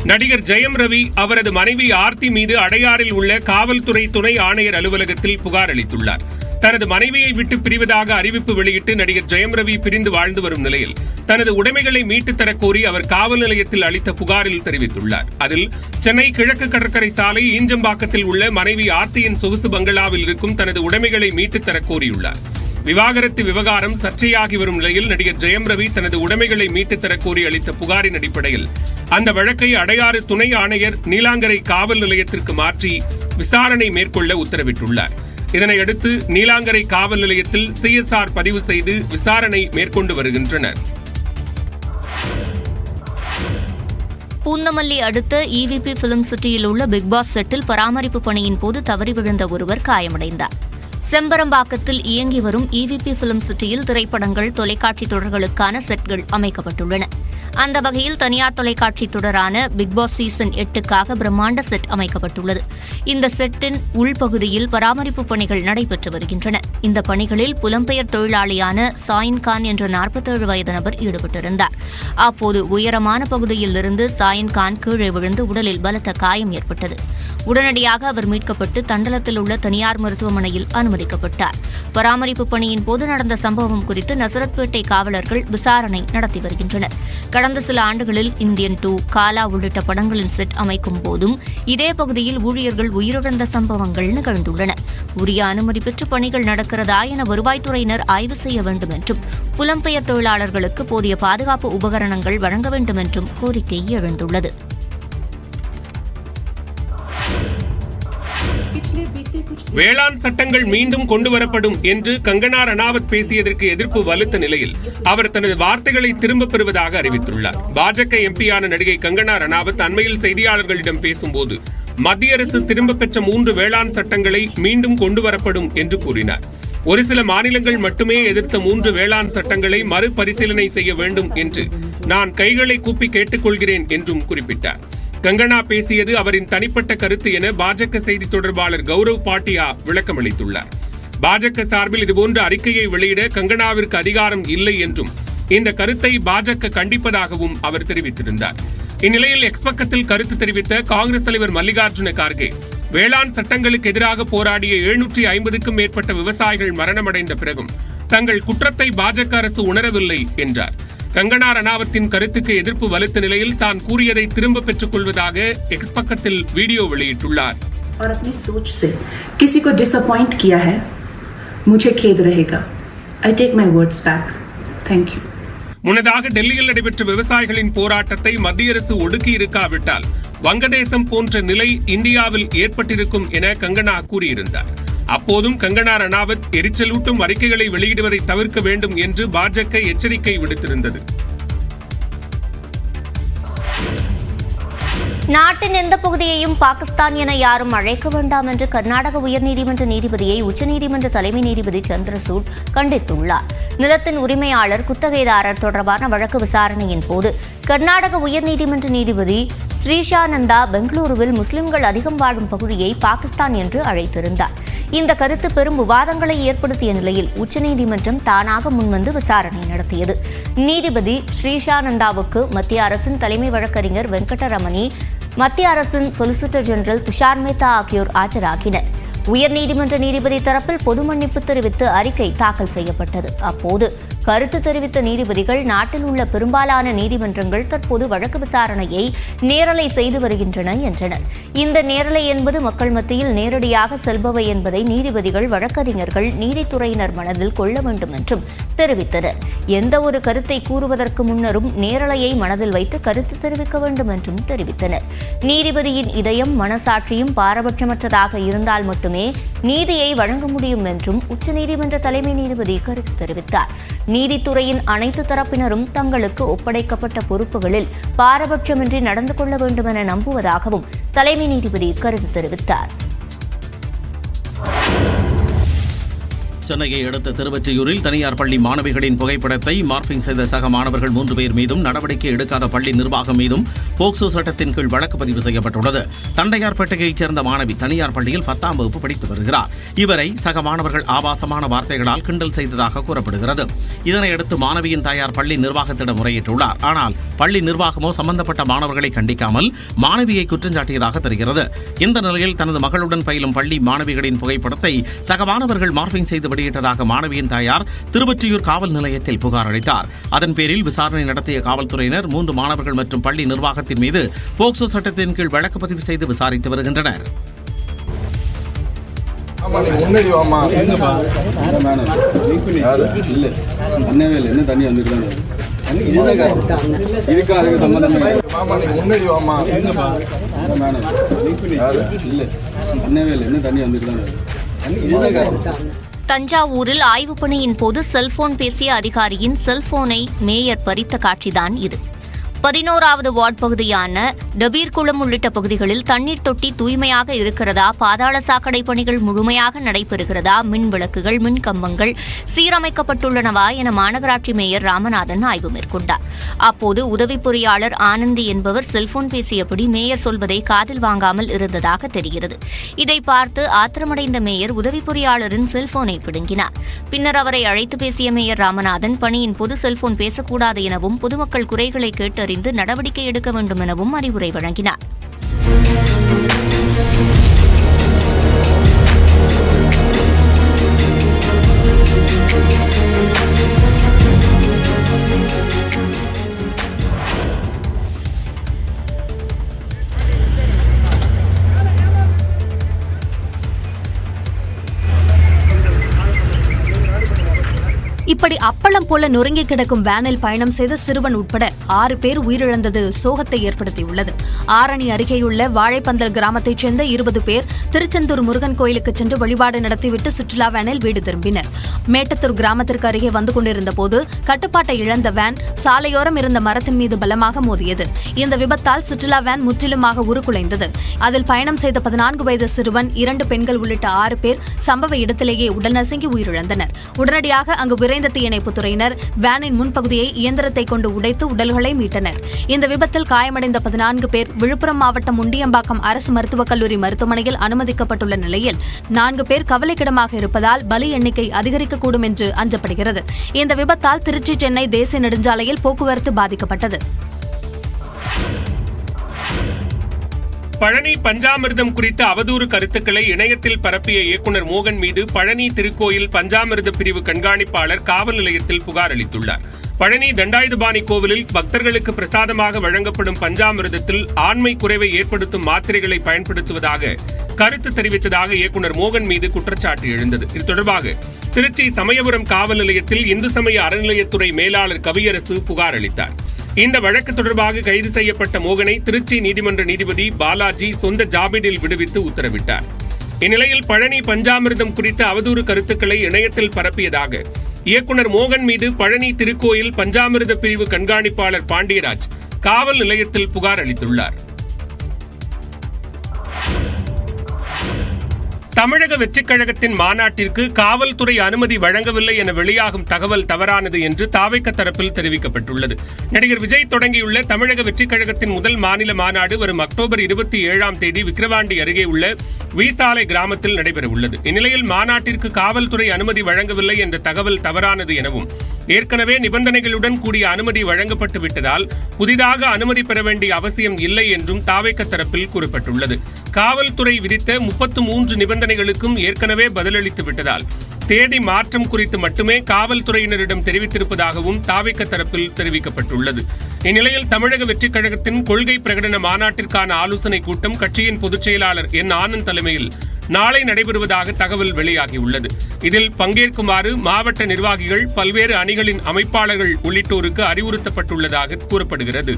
நடிகர் ஜெயம் ரவி அவரது மனைவி ஆர்த்தி மீது அடையாறில் உள்ள காவல்துறை துணை ஆணையர் அலுவலகத்தில் புகார் அளித்துள்ளார். தனது மனைவியை விட்டு பிரிவதாக அறிவிப்பு வெளியிட்டு நடிகர் ஜெயம் ரவி பிரிந்து வாழ்ந்து வரும் நிலையில் தனது உடைமைகளை மீட்டுத் தரக் கோரி அவர் காவல் நிலையத்தில் அளித்த புகாரில் தெரிவித்துள்ளார். அதில் சென்னை கிழக்கு கடற்கரை சாலை ஈஞ்சம்பாக்கத்தில் உள்ள மனைவி ஆர்த்தியின் சொகுசு பங்களாவில் இருக்கும் தனது உடைமைகளை மீட்டுத் தரக் கோரியுள்ளார். விவாகரத்து விவகாரம் சர்ச்சையாகி வரும் நிலையில் நடிகர் ஜெயம் ரவி தனது உடைமைகளை மீட்டுத் தரக் கோரி அளித்த புகாரின் அடிப்படையில் அந்த வழக்கை அடையாறு துணை ஆணையர் நீலாங்கரை காவல் நிலையத்திற்கு மாற்றி விசாரணை மேற்கொள்ள உத்தரவிட்டுள்ளார். இதனையடுத்து நீலாங்கரை காவல் நிலையத்தில் CSR பதிவு செய்து விசாரணை மேற்கொண்டு வருகின்றனர். பூந்தமல்லி அடுத்த EVP பிலிம் சிட்டியில் உள்ள பிக் பாஸ் செட்டில் பராமரிப்பு பணியின் போது தவறி விழுந்த ஒருவர் காயமடைந்தார். செம்பரம்பாக்கத்தில் இயங்கி வரும் EVP பிலிம் சிட்டியில் திரைப்படங்கள், தொலைக்காட்சி தொடர்களுக்கான செட்கள் அமைக்கப்பட்டுள்ளன. அந்த வகையில் தனியார் தொலைக்காட்சி தொடரான பிக் பாஸ் சீசன் 8க்காக பிரம்மாண்ட செட் அமைக்கப்பட்டுள்ளது. இந்த செட்டின் உள்பகுதியில் பராமரிப்பு பணிகள் நடைபெற்று வருகின்றன. இந்த பணிகளில் புலம்பெயர் தொழிலாளியான சாயின் கான் என்ற 47 வயது நபர் ஈடுபட்டிருந்தார். அப்போது உயரமான பகுதியில் இருந்து சாயின் கான் கீழே விழுந்து உடலில் பலத்த காயம் ஏற்பட்டது. உடனடியாக அவர் மீட்கப்பட்டு தண்டலத்தில் உள்ள தனியார் மருத்துவமனையில் அனுமதிக்கப்பட்டார். பராமரிப்பு பணியின் போது நடந்த சம்பவம் குறித்து நசரத்பேட்டை காவலர்கள் விசாரணை நடத்தி வருகின்றனர். கடந்த சில ஆண்டுகளில் இந்தியன் 2, காலா உள்ளிட்ட படங்களின் செட் அமைக்கும் போதும் இதே பகுதியில் ஊழியர்கள் உயிரிழந்த சம்பவங்கள் நிகழ்ந்துள்ளன. உரிய அனுமதி பெற்று பணிகள் நடக்கிறதா என வருவாய்த்துறையினர் ஆய்வு செய்ய வேண்டும் என்றும் புலம்பெயர் தொழிலாளர்களுக்கு போதிய பாதுகாப்பு உபகரணங்கள் வழங்க வேண்டும் என்றும் கோரிக்கை எழுந்துள்ளது. வேளாண் சட்டங்கள் மீண்டும் கொண்டுவரப்படும் என்று கங்கனா ரணாவத் பேசியதற்கு எதிர்ப்பு வலுத்த நிலையில் அவர் தனது வார்த்தைகளை திரும்பப் பெறுவதாக அறிவித்துள்ளார். பாஜக எம்பியான நடிகை கங்கனா ரணாவத் அண்மையில் செய்தியாளர்களிடம் பேசும்போது மத்திய அரசு திரும்பப் பெற்ற 3 வேளாண் சட்டங்களை மீண்டும் கொண்டுவரப்படும் என்று கூறினார். ஒரு சில மாநிலங்கள் மட்டுமே எதிர்த்த 3 வேளாண் சட்டங்களை மறுபரிசீலனை செய்ய வேண்டும் என்று நான் கைகளை கூப்பி கேட்டுக்கொள்கிறேன் என்றும் குறிப்பிட்டார். கங்கனா பேசியது அவரின் தனிப்பட்ட கருத்து என பாஜக செய்தி தொடர்பாளர் கௌரவ் பாட்டியா விளக்கமளித்துள்ளார். பாஜக சார்பில் இதுபோன்ற அறிக்கையை வெளியிட கங்கனாவிற்கு அதிகாரம் இல்லை என்றும் இந்த கருத்தை பாஜக கண்டிப்பதாகவும் அவர் தெரிவித்திருந்தார். இந்நிலையில் எக்ஸ் பக்கத்தில் கருத்து தெரிவித்த காங்கிரஸ் தலைவர் மல்லிகார்ஜுன கார்கே வேளாண் சட்டங்களுக்கு எதிராக போராடிய 750க்கும் மேற்பட்ட விவசாயிகள் மரணமடைந்த பிறகும் தங்கள் குற்றத்தை பாஜக அரசு உணரவில்லை என்றார். கங்கனா ரணாவத்தின் கருத்துக்கு எதிர்ப்பு வலுத்த நிலையில் தான் கூறியதை திரும்ப பெற்றுக் கொள்வதாக எக்ஸ் பக்கத்தில் வீடியோ வெளியிட்டுள்ளார். और अपनी सोच से किसी को डिसअपॉइंट किया है, मुझे खेद रहेगा. I take my words back. Thank you. முன்னதாக டெல்லியில் நடைபெற்ற விவசாயிகளின் போராட்டத்தை மத்திய அரசு ஒடுக்கி இருக்காவிட்டால் வங்கதேசம் போன்ற நிலை இந்தியாவில் ஏற்பட்டிருக்கும் என கங்கனா கூறியிருந்தார். அப்போதும் கங்கனா ரணாவத் எரிச்சலூட்டும் அறிக்கைகளை வெளியிடுவதை தவிர்க்க வேண்டும் என்று பாஜக எச்சரிக்கை விடுத்திருந்தது. நாட்டின் எந்த பகுதியையும் பாகிஸ்தான் என யாரும் அழைக்க வேண்டாம் என்று கர்நாடக உயர்நீதிமன்ற நீதிபதியை உச்சநீதிமன்ற தலைமை நீதிபதி சந்திரசூட் கண்டித்துள்ளார். நிலத்தின் உரிமையாளர், குத்தகைதாரர் தொடர்பான வழக்கு விசாரணையின் போது கர்நாடக உயர்நீதிமன்ற நீதிபதி ஸ்ரீஷானந்தா பெங்களூருவில் முஸ்லிம்கள் அதிகம் வாழும் பகுதியை பாகிஸ்தான் என்று அழைத்திருந்தார். இந்த கருத்து பெரும் விவாதங்களை ஏற்படுத்திய நிலையில் உச்சநீதிமன்றம் தானாக முன்வந்து விசாரணை நடத்தியது. நீதிபதி ஸ்ரீஷானந்தாவுக்கு மத்திய அரசின் தலைமை வழக்கறிஞர் வெங்கடரமணி, மத்திய அரசின் சொலிசிட்டர் ஜெனரல் துஷார் மேத்தா ஆகியோர் ஆஜராகினர். உயர்நீதிமன்ற நீதிபதி தரப்பில் பொது மன்னிப்பு தெரிவித்து அறிக்கை தாக்கல் செய்யப்பட்டது. அப்போது கருத்து தெரிவித்த நீதிபதிகள், நாட்டில் உள்ள பெரும்பாலான நீதிமன்றங்கள் தற்போது வழக்கு விசாரணையை நேரலை செய்து வருகின்றன என்றனர். இந்த நேரலை என்பது மக்கள் மத்தியில் நேரடியாக செல்பவை என்பதை நீதிபதிகள், வழக்கறிஞர்கள், நீதித்துறையினர் மனதில் கொள்ள வேண்டும் என்றும் தெரிவித்தனர். எந்த ஒரு கருத்தை கூறுவதற்கு முன்னரும் நேரலையை மனதில் வைத்து கருத்து தெரிவிக்க வேண்டும் என்றும் தெரிவித்தனர். நீதிபதியின் இதயம், மனசாட்சியும் பாரபட்சமற்றதாக இருந்தால் மட்டுமே நீதியை வழங்க முடியும் என்றும் உச்சநீதிமன்ற தலைமை நீதிபதி கருத்து தெரிவித்தார். நீதித்துறையின் அனைத்து தரப்பினரும் தங்களுக்கு ஒப்படைக்கப்பட்ட பொறுப்புகளில் பாரபட்சமின்றி நடந்து கொள்ள வேண்டும் என நம்புவதாகவும் தலைமை நீதிபதி கருத்து தெரிவித்தார். சென்னையை அடுத்த திருவொற்றியூரில் தனியார் பள்ளி மாணவிகளின் புகைப்படத்தை மார்பிங் செய்த சக மாணவர்கள் 3 பேர் மீதும், நடவடிக்கை எடுக்காத பள்ளி நிர்வாகம் மீதும் போக்சோ சட்டத்தின் கீழ் வழக்கு பதிவு செய்யப்பட்டுள்ளது. தண்டையார்பேட்டையைச் சேர்ந்த மாணவி தனியார் பள்ளியில் 10ஆம் வகுப்பு படித்து வருகிறார். இவரை சக மாணவர்கள் ஆபாசமான வார்த்தைகளால் கிண்டல் செய்ததாக கூறப்படுகிறது. இதனையடுத்து மாணவியின் தாயார் பள்ளி நிர்வாகத்திடம் முறையிட்டுள்ளார். ஆனால் பள்ளி நிர்வாகமோ சம்பந்தப்பட்ட மாணவர்களை கண்டிக்காமல் மாணவியை குற்றஞ்சாட்டியதாக தெரிகிறது. இந்த நிலையில் தனது மகளுடன் பயிலும் பள்ளி மாணவிகளின் புகைப்படத்தை சக மாணவர்கள் மார்பிங் செய்து வெளியிட்டதாக மாணவியின் தாயார் திருவொற்றியூர் காவல் நிலையத்தில் புகார் அளித்தார். அதன் பேரில் விசாரணை நடத்திய காவல்துறையினர் 3 மாணவர்கள் மற்றும் பள்ளி நிர்வாகத்தின் மீது போக்சோ சட்டத்தின் கீழ் வழக்கு பதிவு செய்து விசாரித்து வருகின்றனர். தஞ்சாவூரில் ஆய்வுப் பணியின் போது செல்போன் பேசிய அதிகாரியின் செல்போனை மேயர் பறித்த காட்சிதான் இது. 11வது வார்டு பகுதியான டபீர்குளம் உள்ளிட்ட பகுதிகளில் தண்ணீர் தொட்டி தூய்மையாக இருக்கிறதா, பாதாள சாக்கடை பணிகள் முழுமையாக நடைபெறுகிறதா, மின் விளக்குகள், மின் கம்பங்கள் சீரமைக்கப்பட்டுள்ளனவா என மாநகராட்சி மேயர் ராமநாதன் ஆய்வு மேற்கொண்டார். அப்போது உதவி பொறியாளர் ஆனந்தி என்பவர் செல்போன் பேசியபடி மேயர் சொல்வதை காதில் வாங்காமல் இருந்ததாக தெரிகிறது. இதை பார்த்து ஆத்திரமடைந்த மேயர் உதவி பொறியாளரின் செல்போனை பிடுங்கினார். பின்னர் அவரை அழைத்து பேசிய மேயர் ராமநாதன் பணியின் போது செல்போன் பேசக்கூடாது எனவும் பொதுமக்கள் குறைகளை கேட்டறிந்து நடவடிக்கை எடுக்க வேண்டும் எனவும் அறிவுரை வழங்கினார். இப்படி அப்பளம் போல நொறுங்கி கிடக்கும் வேனில் பயணம் செய்த சிறுவன் உட்பட 6 பேர் உயிரிழந்தது சோகத்தை ஏற்படுத்தியுள்ளது. ஆரணி அருகேயுள்ள வாழைப்பந்தல் கிராமத்தைச் சேர்ந்த 20 பேர் திருச்செந்தூர் முருகன் கோயிலுக்கு சென்று வழிபாடு நடத்திவிட்டு சுற்றுலா வேனில் வீடு திரும்பினர். மேட்டத்தூர் கிராமத்திற்கு அருகே வந்து கொண்டிருந்த போது கட்டுப்பாட்டை இழந்த வேன் சாலையோரம் இருந்த மரத்தின் மீது பலமாக மோதியது. இந்த விபத்தால் சுற்றுலா வேன் முற்றிலுமாக உருக்குலைந்தது. அதில் பயணம் செய்த 14 வயது சிறுவன், 2 பெண்கள் உள்ளிட்ட 6 பேர் சம்பவ இடத்திலேயே உடல் நசுங்கி உயிரிழந்தனர். உடனடியாக அங்கு விரைந்த தீயணைப்புத் துறையினர் வேனின் முன்பகுதியை இயந்திரத்தை கொண்டு உடைத்து உடல்களை மீட்டனர். இந்த விபத்தில் காயமடைந்த 14 பேர் விழுப்புரம் மாவட்டம் முண்டியம்பாக்கம் அரசு மருத்துவக் கல்லூரி மருத்துவமனையில் அனுமதிக்கப்பட்டுள்ள நிலையில் 4 பேர் கவலைக்கிடமாக இருப்பதால் பலி எண்ணிக்கை அதிகரிக்கக்கூடும் என்று அஞ்சப்படுகிறது. இந்த விபத்தால் திருச்சி சென்னை தேசிய நெடுஞ்சாலையில் போக்குவரத்து பாதிக்கப்பட்டது. பழனி பஞ்சாமிர்தம் குறித்த அவதூறு கருத்துக்களை இணையத்தில் பரப்பிய இயக்குநர் மோகன் மீது பழனி திருக்கோயில் பஞ்சாமிர்த பிரிவு கண்காணிப்பாளர் காவல் நிலையத்தில் புகார் அளித்துள்ளார். பழனி தண்டாயுதபாணி கோவிலில் பக்தர்களுக்கு பிரசாதமாக வழங்கப்படும் பஞ்சாமிர்தத்தில் ஆண்மை குறைவை ஏற்படுத்தும் மாத்திரைகளை பயன்படுத்துவதாக கருத்து தெரிவித்ததாக இயக்குநர் மோகன் மீது குற்றச்சாட்டு எழுந்தது. இது தொடர்பாக திருச்சி சமயபுரம் காவல் நிலையத்தில் இந்து சமய அறநிலையத்துறை மேலாளர் கவியரசு புகார் அளித்தார். இந்த வழக்கு தொடர்பாக கைது செய்யப்பட்ட மோகனை திருச்சி நீதிமன்ற நீதிபதி பாலாஜி சொந்த ஜாமீனில் விடுவித்து உத்தரவிட்டார். இந்நிலையில் பழனி பஞ்சாமிர்தம் குறித்த அவதூறு கருத்துக்களை இணையத்தில் பரப்பியதாக இயக்குநர் மோகன் மீது பழனி திருக்கோயில் பஞ்சாமிர்த பிரிவு கண்காணிப்பாளர் பாண்டியராஜ் காவல் நிலையத்தில் புகார் அளித்துள்ளார். தமிழக வெற்றிக் கழகத்தின் மாநாட்டிற்கு காவல்துறை அனுமதி வழங்கவில்லை என வெளியாகும் தகவல் தவறானது என்று தாவேக தரப்பில் தெரிவிக்கப்பட்டுள்ளது. நடிகர் விஜய் தொடங்கியுள்ள தமிழக வெற்றிக் கழகத்தின் முதல் மாநில மாநாடு வரும் அக்டோபர் 27ஆம் தேதி விக்கிரவாண்டி அருகே உள்ள வீசாலை கிராமத்தில் நடைபெறவுள்ளது. இந்நிலையில் மாநாட்டிற்கு காவல்துறை அனுமதி வழங்கவில்லை என்ற தகவல் தவறானது எனவும் ஏற்கனவே நிபந்தனைகளுடன் கூடிய அனுமதி வழங்கப்பட்டு விட்டதால் புதிதாக அனுமதி பெற வேண்டிய அவசியம் இல்லை என்றும் தாவேக தரப்பில் கூறப்பட்டுள்ளது. காவல்துறை விதித்த 33 நிபந்தனைகளுக்கும் ஏற்கனவே பதிலளித்து விட்டதால் தேதி மாற்றம் குறித்து மட்டுமே காவல்துறையினரிடம் தெரிவித்திருப்பதாகவும் தாவேக தரப்பில் தெரிவிக்கப்பட்டுள்ளது. இந்நிலையில் தமிழக வெற்றிக் கழகத்தின் கொள்கை பிரகடன மாநாட்டிற்கான ஆலோசனைக் கூட்டம் கட்சியின் பொதுச் செயலாளர் என் ஆனந்த் தலைமையில் நாளை நடைபெறுவதாக தகவல் வெளியாகியுள்ளது. இதில் பங்கேற்குமாறு மாவட்ட நிர்வாகிகள், பல்வேறு அணிகளின் அமைப்பாளர்கள் உள்ளிட்டோருக்கு அறிவுறுத்தப்பட்டுள்ளதாக கூறப்படுகிறது.